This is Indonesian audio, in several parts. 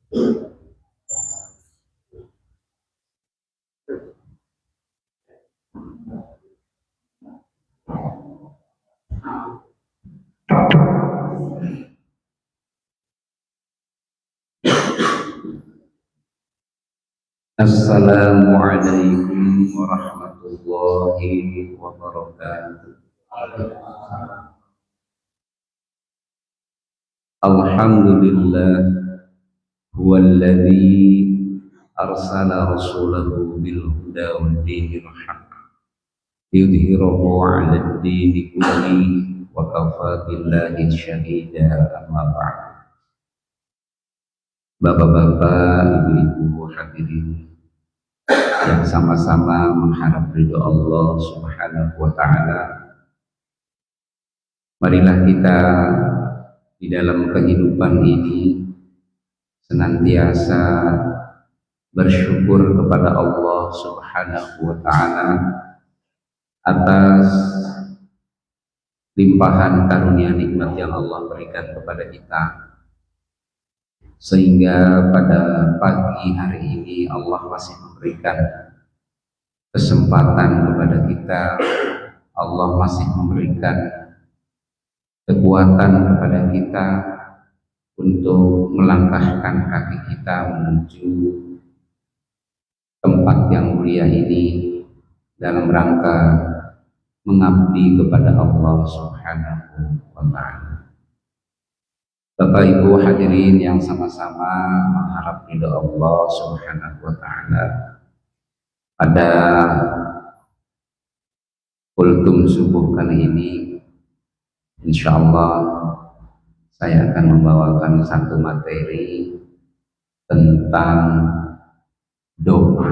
Assalamualaikum warahmatullahi wabarakatuh. Alhamdulillah huwallazi arsala rasulahu bil huda wa dinil haqq liyudhhirahu 'alad dini kullihi wa kafaa billahi syahida. Amma ba'd. Bapak-bapak, ibu-ibu hadirin yang sama-sama mengharap ridho Allah Subhanahu wa ta'ala, marilah kita di dalam kehidupan ini senantiasa bersyukur kepada Allah Subhanahu wa ta'ala atas limpahan karunia nikmat yang Allah berikan kepada kita, sehingga pada pagi hari ini Allah masih memberikan kesempatan kepada kita. Allah masih memberikan kekuatan kepada kita untuk melangkahkan kaki kita menuju tempat yang mulia ini dalam rangka mengabdi kepada Allah Subhanahu wa ta'ala. Bapak Ibu hadirin yang sama-sama mengharap ridha Allah Subhanahu wa ta'ala, pada kultum subuh kali ini insyaallah saya akan membawakan satu materi tentang doa.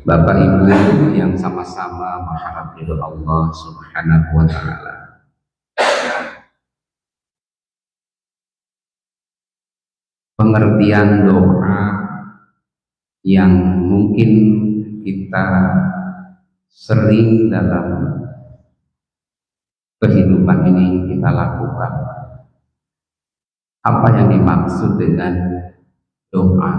Bapak Ibu yang sama-sama mengharap ridha Allah Subhanahu wa ta'ala, pengertian doa yang mungkin kita sering dalam kehidupan ini kita lakukan. Apa yang dimaksud dengan doa?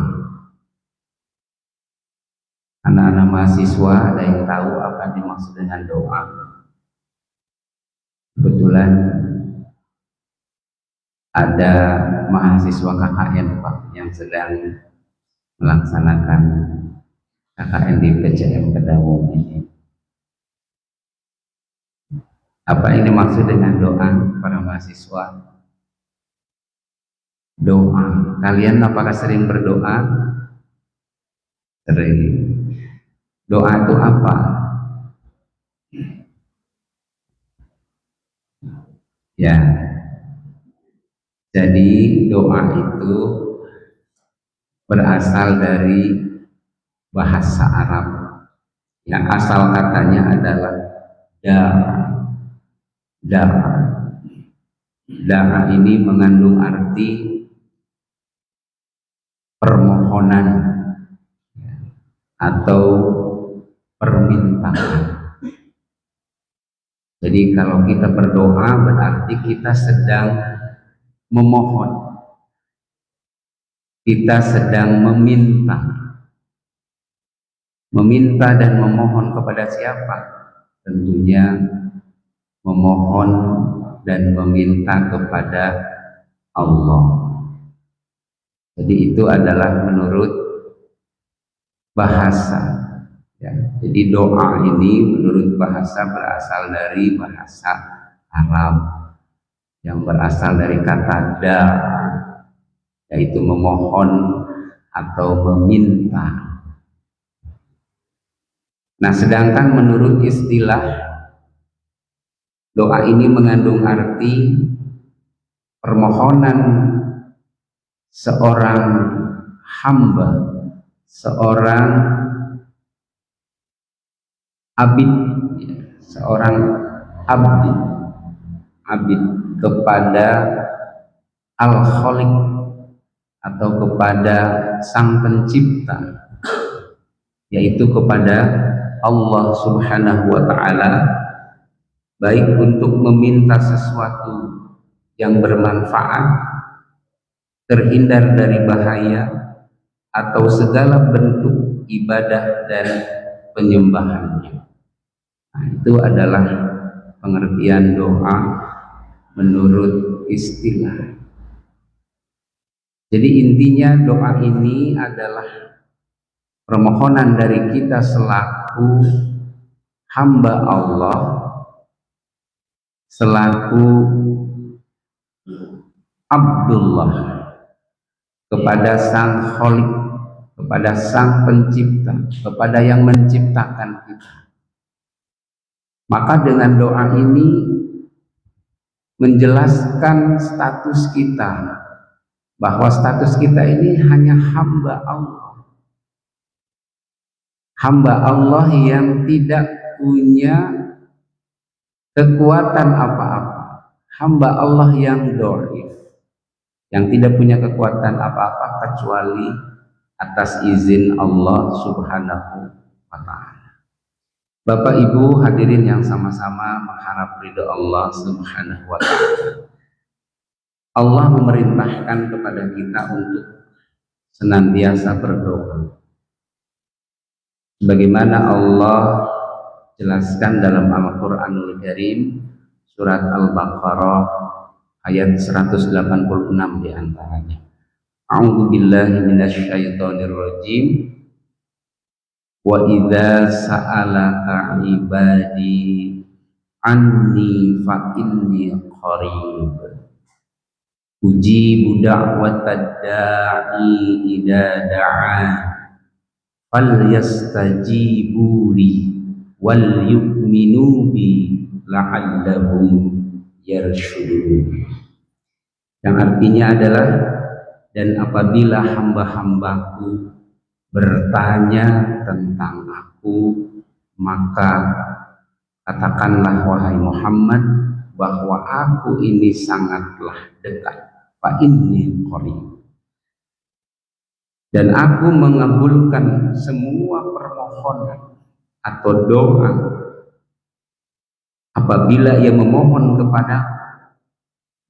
Anak-anak mahasiswa ada yang tahu apa yang dimaksud dengan doa? Kebetulan ada mahasiswa KKN Pak yang sedang melaksanakan KKN di PCM Kedawung ini. Apa yang dimaksud dengan doa para mahasiswa? Doa. Kalian apakah sering berdoa? Sering. Doa itu apa? Ya. Jadi doa itu berasal dari bahasa Arab. Yang asal katanya adalah da'a. Da'a. Da'a ini mengandung arti permohonan atau permintaan. Jadi kalau kita berdoa berarti kita sedang memohon, kita sedang meminta. Meminta dan memohon kepada siapa? Tentunya memohon dan meminta kepada Allah. Jadi itu adalah menurut bahasa. Ya, jadi doa ini menurut bahasa berasal dari bahasa Arab yang berasal dari kata da'a, yaitu memohon atau meminta. Nah, sedangkan menurut istilah doa ini mengandung arti permohonan seorang hamba, seorang abid, seorang abid kepada Al-Khaliq atau kepada Sang Pencipta, yaitu kepada Allah Subhanahu wa ta'ala, baik untuk meminta sesuatu yang bermanfaat terhindar dari bahaya atau segala bentuk ibadah dan penyembahannya. Nah, itu adalah pengertian doa menurut istilah. Jadi intinya doa ini adalah permohonan dari kita selaku hamba Allah, selaku Abdullah kepada Sang Khalik, kepada Sang Pencipta, kepada yang menciptakan kita. Maka dengan doa ini menjelaskan status kita, bahwa status kita ini hanya hamba Allah. Hamba Allah yang tidak punya kekuatan apa-apa. Hamba Allah yang dhaif, yang tidak punya kekuatan apa-apa kecuali atas izin Allah Subhanahu wa ta'ala. Bapak Ibu hadirin yang sama-sama mengharap ridho Allah Subhanahu wa ta'ala. Allah memerintahkan kepada kita untuk senantiasa berdoa. Sebagaimana Allah jelaskan dalam Al-Qur'anul Karim surat Al-Baqarah ayat 186 diantaranya. A'udzu billahi minasyaitonir rajim. Wa idza sa'alaka ibadi anni fa inni qarib ujibu da'watad da'i idza da'an falyastajibu li wal yu'minu bi la'allahum yarshudun. Yang artinya adalah, dan apabila hamba-hambaku bertanya tentang aku, maka katakanlah wahai Muhammad bahwa aku ini sangatlah dekat. Fa inni qarib. Dan aku mengabulkan semua permohonan atau doa apabila ia memohon kepada,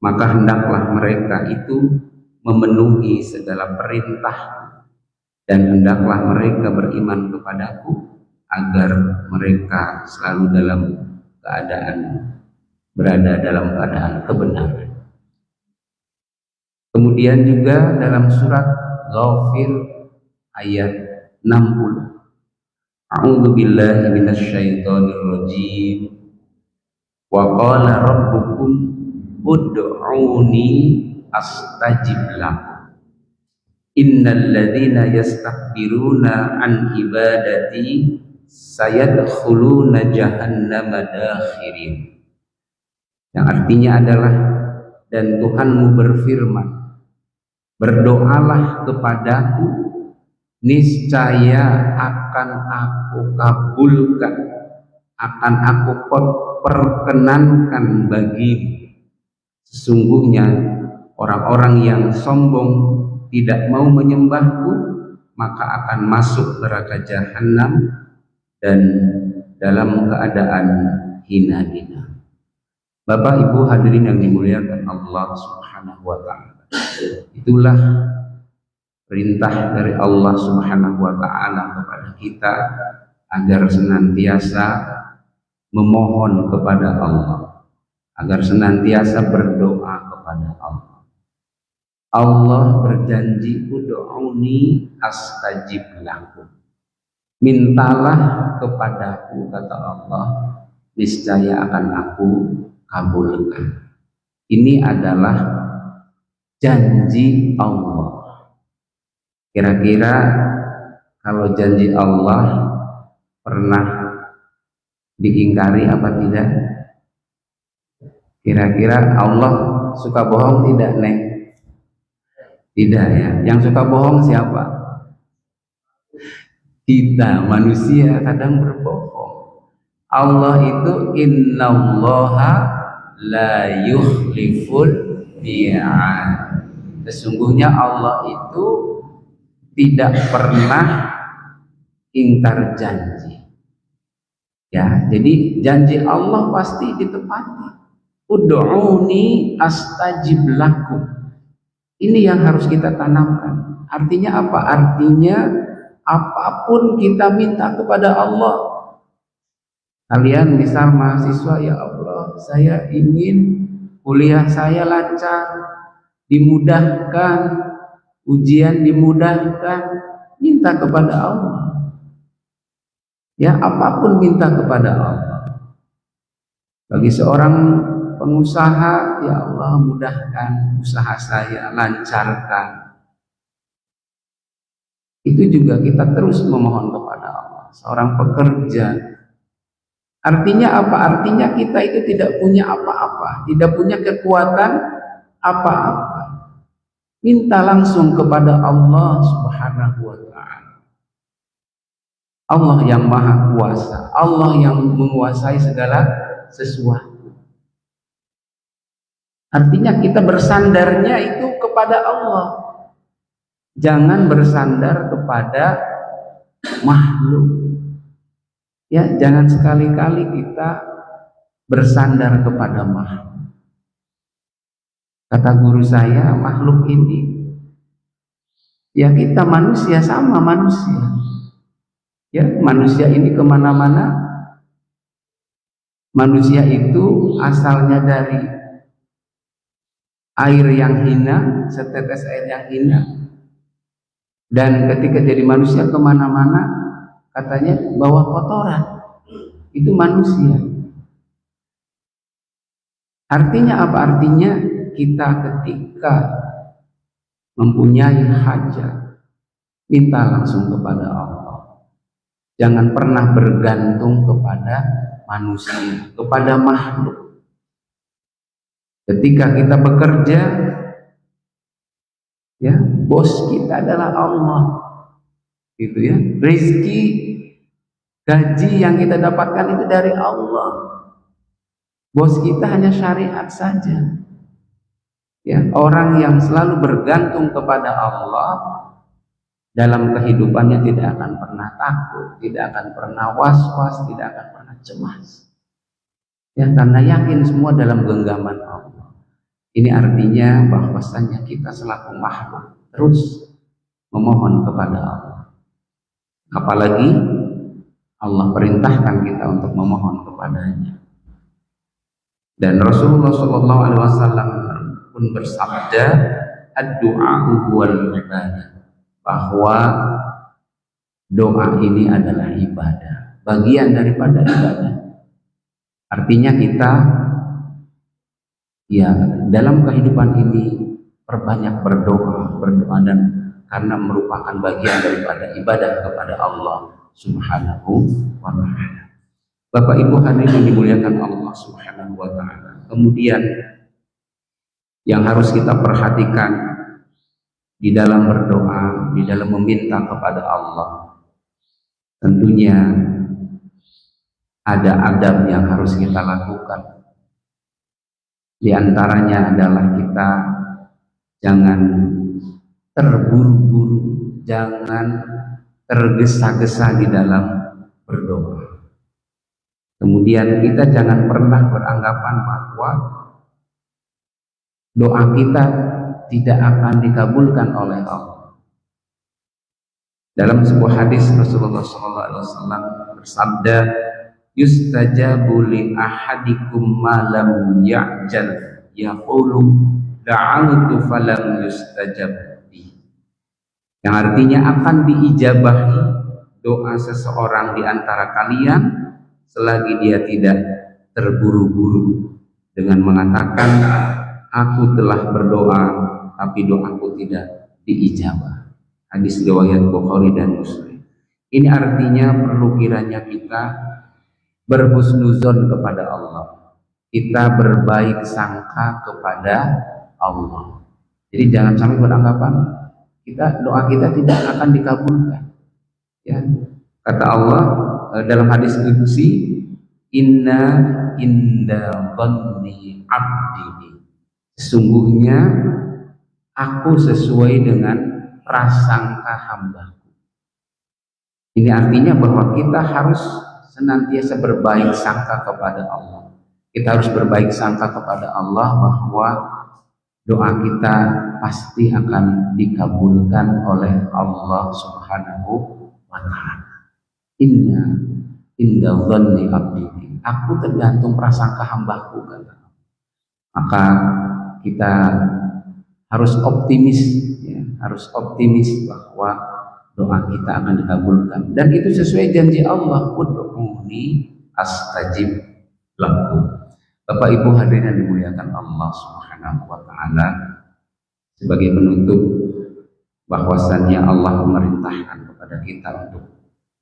maka hendaklah mereka itu memenuhi segala perintah, dan hendaklah mereka beriman kepadaku agar mereka selalu berada dalam keadaan kebenaran. Kemudian juga dalam surat Ghafir ayat 60. A'udzu billahi minasyaitonir rajim. Wa qala rabbukum ud'uni astajib lakum. Innal ladzina yastakbiruna an ibadati sayadkhuluna jahannama dakhirin. Yang artinya adalah, dan Tuhanmu berfirman, berdoalah kepadaku, niscaya akan aku kabulkan, akan aku perkenankan bagimu. Sesungguhnya orang-orang yang sombong tidak mau menyembahku, maka akan masuk neraka jahanam dan dalam keadaan hina-hina. Bapak Ibu hadirin yang dimuliakan Allah Subhanahu wa ta'ala, itulah perintah dari Allah Subhanahu wa ta'ala kepada kita agar senantiasa memohon kepada Allah, agar senantiasa berdoa kepada Allah. Allah berjanji, ud'uni astajib lakum. Mintalah kepadaku, kata Allah, niscaya akan aku kabulkan. Ini adalah janji Allah. Kira-kira kalau janji Allah pernah diingkari apa tidak? Kira-kira Allah suka bohong tidak, Neng? Tidak ya. Yang suka bohong siapa? Kita manusia kadang berbohong. Allah itu innallaha la yukhliful mi'ad. Sesungguhnya Allah itu tidak pernah ingkar janji. Ya, jadi janji Allah pasti ditepati. Ud'uni astajib lakum. Ini yang harus kita tanamkan. Artinya apa? Artinya apapun kita minta kepada Allah. Kalian misal mahasiswa, ya Allah, saya ingin kuliah saya lancar, dimudahkan, ujian dimudahkan, minta kepada Allah. Ya, apapun minta kepada Allah. Bagi seorang pengusaha, ya Allah, mudahkan usaha saya, lancarkan. Itu juga kita terus memohon kepada Allah. Seorang pekerja, artinya apa? Artinya kita itu tidak punya apa-apa, tidak punya kekuatan apa-apa. Minta langsung kepada Allah Subhanahu wa ta'ala. Allah yang maha kuasa, Allah yang menguasai segala sesuatu. Artinya kita bersandarnya itu kepada Allah. Jangan bersandar kepada makhluk. Ya, jangan sekali-kali kita bersandar kepada makhluk. Kata guru saya, makhluk ini, ya kita manusia, sama manusia. Ya, manusia ini kemana-mana. Manusia itu asalnya dari air yang hina, setetes air yang hina. Dan ketika jadi manusia kemana-mana, katanya bawa kotoran. Itu manusia. Artinya apa? Artinya kita ketika mempunyai hajat, minta langsung kepada Allah. Jangan pernah bergantung kepada manusia, kepada makhluk. Ketika kita bekerja, ya, bos kita adalah Allah, gitu ya. Rezeki, gaji yang kita dapatkan itu dari Allah. Bos kita hanya syariat saja. Ya, orang yang selalu bergantung kepada Allah dalam kehidupannya tidak akan pernah takut, tidak akan pernah was-was, tidak akan pernah cemas. Ya, karena yakin semua dalam genggaman Allah. Ini artinya bahwasanya kita selaku makhluk terus memohon kepada Allah. Apalagi Allah perintahkan kita untuk memohon kepadanya. Dan Rasulullah SAW pun bersabda, ad-du'a huwal ibadah, bahwa doa ini adalah ibadah, bagian daripada ibadah. Artinya kita, ya, dalam kehidupan ini perbanyak berdoa dan karena merupakan bagian daripada ibadah kepada Allah Subhanahu wa ta'ala. Bapak Ibu hadirin yang dimuliakan Allah Subhanahu wa ta'ala. Kemudian yang harus kita perhatikan di dalam berdoa, di dalam meminta kepada Allah, tentunya ada adab yang harus kita lakukan. Di antaranya adalah kita jangan terburu-buru, jangan tergesa-gesa di dalam berdoa. Kemudian kita jangan pernah beranggapan bahwa doa kita tidak akan dikabulkan oleh Allah. Dalam sebuah hadis Rasulullah SAW bersabda, yustajabu li ahadikum ma lam ya'jal yaqulu da'autu falam yustajab li. Yang artinya akan diijabahi doa seseorang di antara kalian selagi dia tidak terburu-buru dengan mengatakan, aku telah berdoa tapi doaku tidak diijabah. Hadis riwayat Bukhari dan Muslim. Ini artinya perlu kiranya kita berhusnuzon kepada Allah, kita berbaik sangka kepada Allah. Jadi jangan sampai beranggapan doa kita tidak akan dikabulkan. Ya, kata Allah dalam hadis qudsi, inna inda dhanni abdi, sesungguhnya aku sesuai dengan prasangka hambaku. Ini artinya bahwa kita harus senantiasa berbaik sangka kepada Allah. Kita harus berbaik sangka kepada Allah bahwa doa kita pasti akan dikabulkan oleh Allah Subhanahu wa taala. Inda dhanni abdi, aku tergantung prasangka hambaku, kata. Maka kita harus optimis, ya, harus optimis bahwa doa kita akan dikabulkan, dan itu sesuai janji Allah, ud'uni astajib lakum. Bapak Ibu hadirin yang dimuliakan Allah Subhanahu wa taala, sebagai penutup bahwasannya Allah memerintahkan kepada kita untuk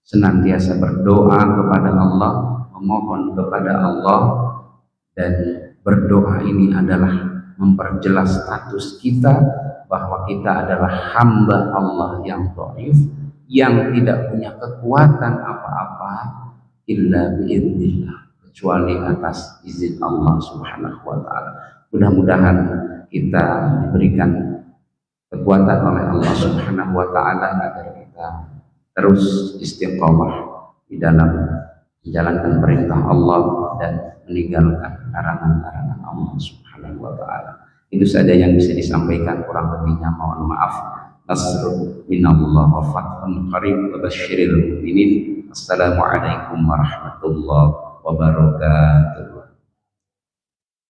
senantiasa berdoa kepada Allah, memohon kepada Allah, dan berdoa ini adalah memperjelas status kita bahwa kita adalah hamba Allah yang dhaif, yang tidak punya kekuatan apa-apa illa biidznillah, kecuali atas izin Allah Subhanahu wa taala. Mudah-mudahan kita diberikan kekuatan oleh Allah Subhanahu wa taala agar kita terus istiqomah di dalam menjalankan perintah Allah dan meninggalkan larangan-larangan Allah Subhanahu wa taala. Itu saja yang bisa disampaikan, kurang lebihnya mohon maaf. Nasrun minallah wa fathun qarib wa basyiril mu'minin. Assalamualaikum warahmatullahi wabarakatuh.